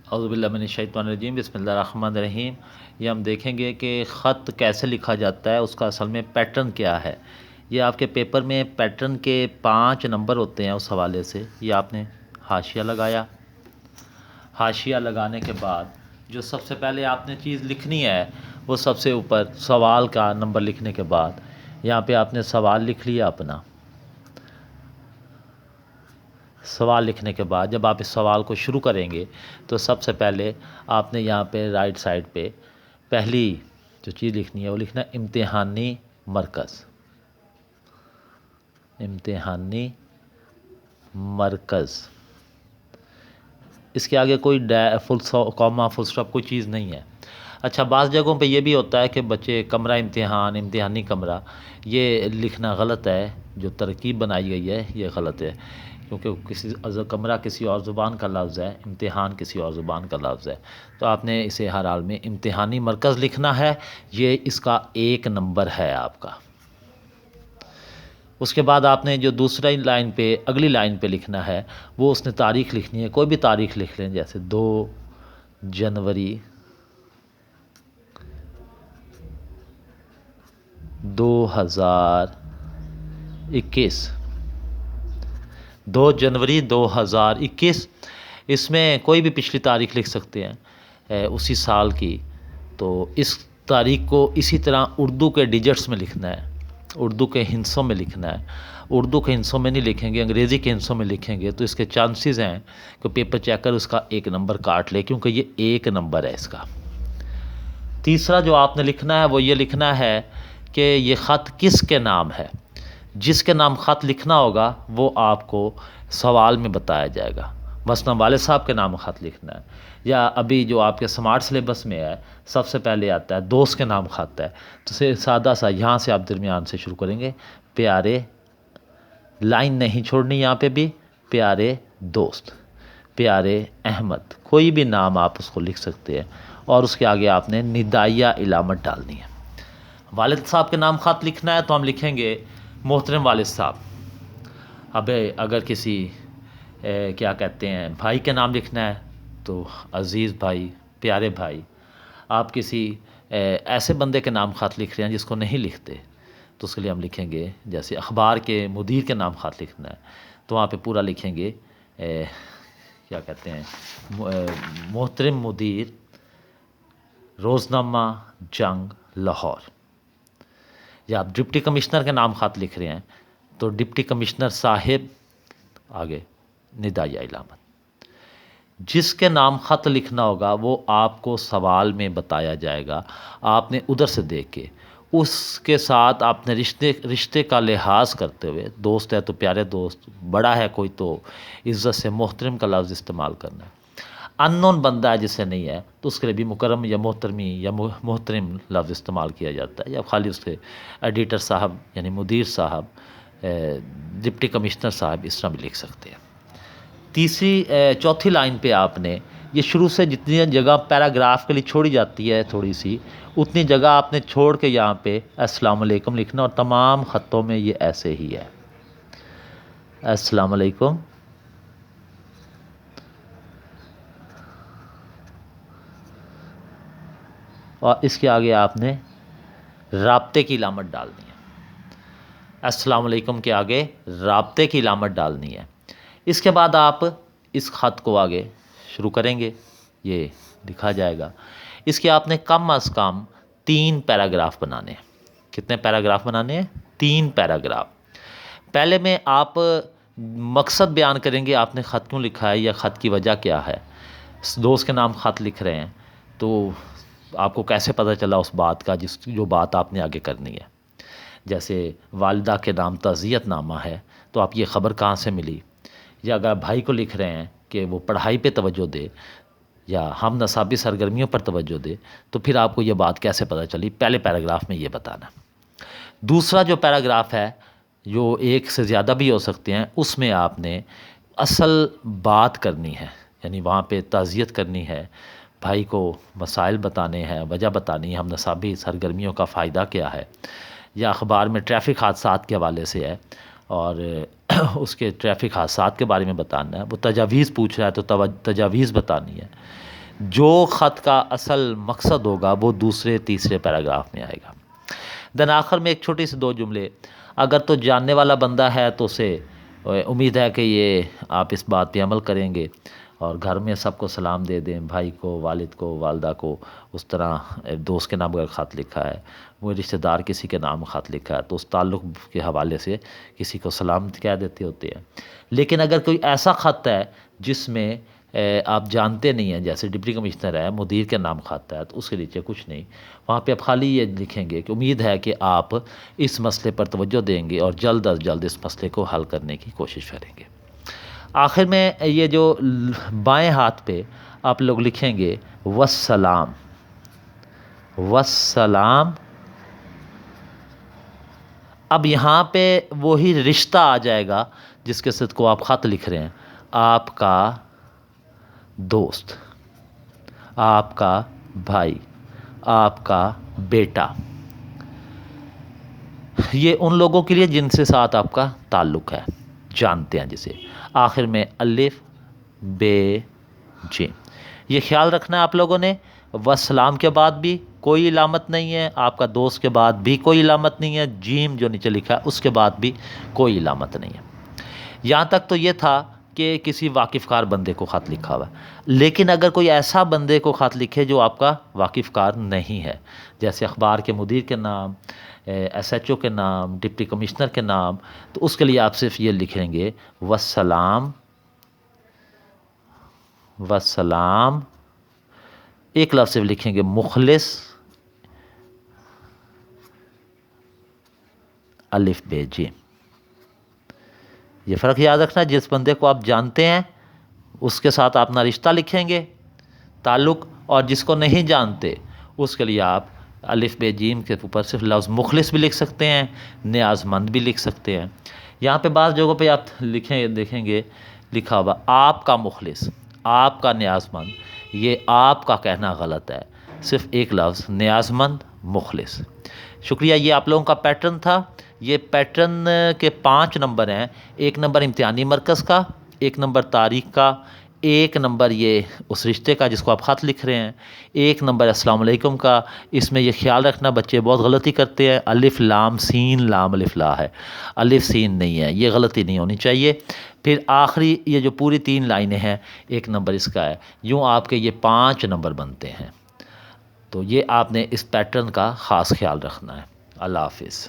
اعوذ باللہ من الشیطان الرجیم، بسم اللہ الرحمن الرحیم۔ یہ ہم دیکھیں گے کہ خط کیسے لکھا جاتا ہے، اس کا اصل میں پیٹرن کیا ہے۔ یہ آپ کے پیپر میں پیٹرن کے 5 نمبر ہوتے ہیں، اس حوالے سے یہ آپ نے حاشیہ لگایا۔ حاشیہ لگانے کے بعد جو سب سے پہلے آپ نے چیز لکھنی ہے وہ سب سے اوپر سوال کا نمبر لکھنے کے بعد یہاں پہ آپ نے سوال لکھ لیا اپنا۔ سوال لکھنے کے بعد جب آپ اس سوال کو شروع کریں گے تو سب سے پہلے آپ نے یہاں پہ رائٹ سائڈ پہ پہلی جو چیز لکھنی ہے وہ لکھنا ہے امتحانی مرکز۔ امتحانی مرکز، اس کے آگے کوئی فل کاما فل اسٹاپ کوئی چیز نہیں ہے۔ اچھا، بعض جگہوں پہ یہ بھی ہوتا ہے کہ بچے کمرہ امتحان، امتحانی کمرہ، یہ لکھنا غلط ہے۔ جو ترکیب بنائی گئی ہے یہ غلط ہے، کیونکہ کمرہ کسی اور زبان کا لفظ ہے، امتحان کسی اور زبان کا لفظ ہے، تو آپ نے اسے ہر حال میں امتحانی مرکز لکھنا ہے۔ یہ اس کا 1 نمبر ہے آپ کا۔ اس کے بعد آپ نے جو دوسری لائن پہ اگلی لائن پہ لکھنا ہے وہ اس نے تاریخ لکھنی ہے، کوئی بھی تاریخ لکھ لیں، جیسے 2 جنوری 2021، 2 جنوری 2021۔ اس میں کوئی بھی پچھلی تاریخ لکھ سکتے ہیں اسی سال کی۔ تو اس تاریخ کو اسی طرح اردو کے ڈیجٹس میں لکھنا ہے، اردو کے ہندسوں میں لکھنا ہے۔ اردو کے ہندسوں میں نہیں لکھیں گے، انگریزی کے ہندسوں میں لکھیں گے تو اس کے چانسز ہیں کہ پیپر چیکر اس کا 1 نمبر کاٹ لے، کیونکہ یہ 1 نمبر ہے اس کا۔ تیسرا جو آپ نے لکھنا ہے وہ یہ لکھنا ہے کہ یہ خط کس کے نام ہے۔ جس کے نام خط لکھنا ہوگا وہ آپ کو سوال میں بتایا جائے گا۔ مثلا والد صاحب کے نام خط لکھنا ہے، یا ابھی جو آپ کے سمارٹ سلیبس میں ہے سب سے پہلے آتا ہے دوست کے نام خط ہے، تو سادہ سا یہاں سے آپ درمیان سے شروع کریں گے، پیارے، لائن نہیں چھوڑنی یہاں پہ بھی، پیارے دوست، پیارے احمد، کوئی بھی نام آپ اس کو لکھ سکتے ہیں، اور اس کے آگے آپ نے ندائیہ علامت ڈالنی ہے۔ والد صاحب کے نام خط لکھنا ہے تو ہم لکھیں گے محترم والد صاحب۔ اب اگر کسی کیا کہتے ہیں بھائی کے نام لکھنا ہے تو عزیز بھائی، پیارے بھائی۔ آپ کسی ایسے بندے کے نام خط لکھ رہے ہیں جس کو نہیں لکھتے تو اس کے لیے ہم لکھیں گے، جیسے اخبار کے مدیر کے نام خط لکھنا ہے تو وہاں پہ پورا لکھیں گے کیا کہتے ہیں محترم مدیر روزنامہ جنگ لاہور۔ یا آپ ڈپٹی کمشنر کے نام خط لکھ رہے ہیں تو ڈپٹی کمشنر صاحب، آگے ندائیہ علامت۔ جس کے نام خط لکھنا ہوگا وہ آپ کو سوال میں بتایا جائے گا، آپ نے ادھر سے دیکھ کے اس کے ساتھ آپ نے رشتے کا لحاظ کرتے ہوئے، دوست ہے تو پیارے دوست، بڑا ہے کوئی تو عزت سے محترم کا لفظ استعمال کرنا ہے۔ ان نون بندہ ہے جسے نہیں ہے تو اس کے لیے بھی مکرم یا محترمی یا محترم لفظ استعمال کیا جاتا ہے، یا خالی اس کے ایڈیٹر صاحب یعنی مدیر صاحب، ڈپٹی کمشنر صاحب، اس طرح بھی لکھ سکتے ہیں۔ چوتھی لائن پہ آپ نے یہ شروع سے جتنی جگہ پیراگراف کے لیے چھوڑی جاتی ہے تھوڑی سی، اتنی جگہ آپ نے چھوڑ کے یہاں پہ السلام علیکم لکھنا، اور تمام خطوں میں یہ ایسے ہی ہے، السلام علیکم۔ اور اس کے آگے آپ نے رابطے کی علامت ڈالنی ہے، السلام علیکم کے آگے رابطے کی علامت ڈالنی ہے۔ اس کے بعد آپ اس خط کو آگے شروع کریں گے، یہ لکھا جائے گا۔ اس کے آپ نے کم از کم 3 پیراگراف بنانے ہیں۔ کتنے پیراگراف بنانے ہیں؟ 3 پیراگراف۔ پہلے میں آپ مقصد بیان کریں گے، آپ نے خط کیوں لکھا ہے یا خط کی وجہ کیا ہے۔ دوست کے نام خط لکھ رہے ہیں تو آپ کو کیسے پتہ چلا اس بات کا جو بات آپ نے آگے کرنی ہے۔ جیسے والدہ کے نام تعزیت نامہ ہے تو آپ یہ خبر کہاں سے ملی، یا اگر بھائی کو لکھ رہے ہیں کہ وہ پڑھائی پہ توجہ دے یا ہم نصابی سرگرمیوں پر توجہ دے تو پھر آپ کو یہ بات کیسے پتہ چلی، پہلے پیراگراف میں یہ بتانا۔ دوسرا جو پیراگراف ہے، جو ایک سے زیادہ بھی ہو سکتے ہیں، اس میں آپ نے اصل بات کرنی ہے، یعنی وہاں پہ تعزیت کرنی ہے، بھائی کو مسائل بتانے ہیں، وجہ بتانی ہے، ہم نصابی سرگرمیوں کا فائدہ کیا ہے، یا اخبار میں ٹریفک حادثات کے حوالے سے ہے اور اس کے ٹریفک حادثات کے بارے میں بتانا ہے۔ وہ تجاویز پوچھ رہا ہے تو تجاویز بتانی ہے۔ جو خط کا اصل مقصد ہوگا وہ دوسرے تیسرے پیراگراف میں آئے گا. دین آخر میں ایک چھوٹی سی 2 جملے. اگر تو جاننے والا بندہ ہے تو اسے امید ہے کہ یہ آپ اس بات پہ عمل کریں گے اور گھر میں سب کو سلام دے دیں، بھائی کو، والد کو، والدہ کو. اس طرح دوست کے نام اگر خط لکھا ہے، وہ رشتہ دار کسی کے نام خط لکھا ہے تو اس تعلق کے حوالے سے کسی کو سلام کہہ دیتے ہوتے ہیں. لیکن اگر کوئی ایسا خط ہے جس میں آپ جانتے نہیں ہیں، جیسے ڈپٹی کمشنر ہے، مدیر کے نام خط ہے، تو اس کے نیچے کچھ نہیں، وہاں پہ آپ خالی یہ لکھیں گے کہ امید ہے کہ آپ اس مسئلے پر توجہ دیں گے اور جلد از جلد اس مسئلے کو حل کرنے کی کوشش کریں گے. آخر میں یہ جو بائیں ہاتھ پہ آپ لوگ لکھیں گے والسلام، والسلام. اب یہاں پہ وہی رشتہ آ جائے گا جس کے صدق کو آپ خط لکھ رہے ہیں. آپ کا دوست، آپ کا بھائی، آپ کا بیٹا، یہ ان لوگوں کے لیے جن سے ساتھ آپ کا تعلق ہے، جانتے ہیں جسے. آخر میں الف بے جیم. یہ خیال رکھنا ہے آپ لوگوں نے، والسلام کے بعد بھی کوئی علامت نہیں ہے، آپ کا دوست کے بعد بھی کوئی علامت نہیں ہے، جیم جو نیچے لکھا ہے اس کے بعد بھی کوئی علامت نہیں ہے. یہاں تک تو یہ تھا کہ کسی واقف کار بندے کو خط لکھا ہوا ہے. لیکن اگر کوئی ایسا بندے کو خط لکھے جو آپ کا واقف کار نہیں ہے، جیسے اخبار کے مدیر کے نام، ایس ایچ او کے نام، ڈپٹی کمشنر کے نام، تو اس کے لیے آپ صرف یہ لکھیں گے والسلام، والسلام. ایک لفظ صرف لکھیں گے مخلص، الف بے جیم. یہ فرق یاد رکھنا، جس بندے کو آپ جانتے ہیں اس کے ساتھ آپ اپنا رشتہ لکھیں گے، تعلق، اور جس کو نہیں جانتے اس کے لیے آپ الف بے جیم کے اوپر صرف لفظ مخلص بھی لکھ سکتے ہیں، نیاز مند بھی لکھ سکتے ہیں. یہاں پہ بعض جگہوں پہ آپ لکھیں دیکھیں گے لکھا ہوا آپ کا مخلص، آپ کا نیاز مند. یہ آپ کا کہنا غلط ہے، صرف ایک لفظ نیاز مند، مخلص. شکریہ. یہ آپ لوگوں کا پیٹرن تھا. یہ پیٹرن کے 5 نمبر ہیں. 1 نمبر امتحانی مرکز کا، 1 نمبر تاریخ کا، 1 نمبر یہ اس رشتے کا جس کو آپ خط لکھ رہے ہیں، 1 نمبر السلام علیکم کا. اس میں یہ خیال رکھنا بچے بہت غلطی کرتے ہیں، الف لام سین لام الف لا ہے، الف سین نہیں ہے، یہ غلطی نہیں ہونی چاہیے. پھر آخری یہ جو پوری 3 لائنیں ہیں 1 نمبر اس کا ہے. یوں آپ کے یہ 5 نمبر بنتے ہیں. تو یہ آپ نے اس پیٹرن کا خاص خیال رکھنا ہے. اللہ حافظ.